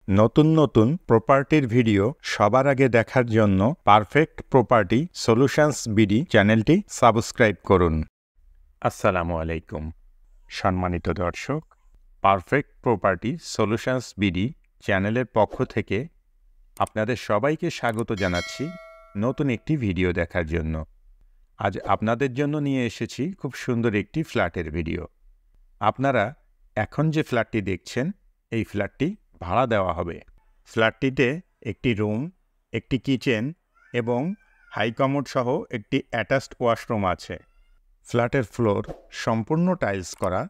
নতুন নতুন প্রপার্টির ভিডিও সবার আগে দেখার জন্য পারফেক্ট প্রপার্টি সলিউশনস বিডি চ্যানেলটি সাবস্ক্রাইব করুন। আসসালামু আলাইকুম সম্মানিত দর্শক, পারফেক্ট প্রপার্টি সলিউশনস বিডি চ্যানেলের পক্ষ থেকে আপনাদের সবাইকে স্বাগত জানাচ্ছি নতুন একটি ভিডিও দেখার জন্য। আজ আপনাদের জন্য নিয়ে এসেছি খুব সুন্দর একটি ফ্ল্যাটের ভিডিও। আপনারা এখন যে ফ্ল্যাটটি দেখছেন, এই ফ্ল্যাটটি ভাড়া দেওয়া হবে। ফ্ল্যাটটিতে একটি রুম, একটি কিচেন এবং হাই কমোড সহ একটি অ্যাটাচড ওয়াশরুম আছে। ফ্ল্যাটের ফ্লোর সম্পূর্ণ টাইলস করা।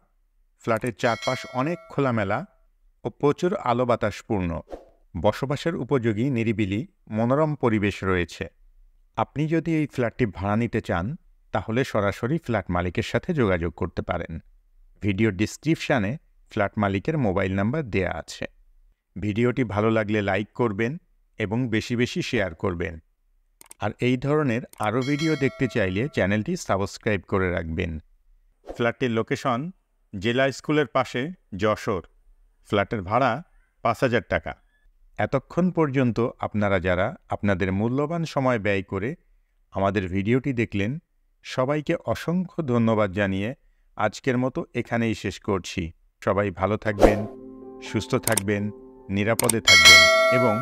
ফ্ল্যাটের চারপাশ অনেক খোলামেলা ও প্রচুর আলো বাতাসপূর্ণ। বসবাসের উপযোগী নিরিবিলি মনোরম পরিবেশ রয়েছে। আপনি যদি এই ফ্ল্যাটটি ভাড়া নিতে চান তাহলে সরাসরি ফ্ল্যাট মালিকের সাথে যোগাযোগ করতে পারেন। ভিডিও ডিসক্রিপশানে ফ্ল্যাট মালিকের মোবাইল নাম্বার দেয়া আছে। ভিডিওটি ভালো লাগলে লাইক করবেন এবং বেশি বেশি শেয়ার করবেন। আর এই ধরনের আরও ভিডিও দেখতে চাইলে চ্যানেলটি সাবস্ক্রাইব করে রাখবেন। ফ্ল্যাটটির লোকেশন জেলা স্কুলের পাশে, যশোর। ফ্ল্যাটের ভাড়া ৫,০০০ টাকা। এতক্ষণ পর্যন্ত আপনারা যারা আপনাদের মূল্যবান সময় ব্যয় করে আমাদের ভিডিওটি দেখলেন, সবাইকে অসংখ্য ধন্যবাদ জানিয়ে আজকের মতো এখানেই শেষ করছি। সবাই ভালো থাকবেন, সুস্থ থাকবেন, নিরাপদে থাকবেন এবং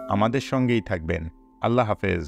আমাদের সঙ্গেই থাকবেন। আল্লাহ হাফেজ।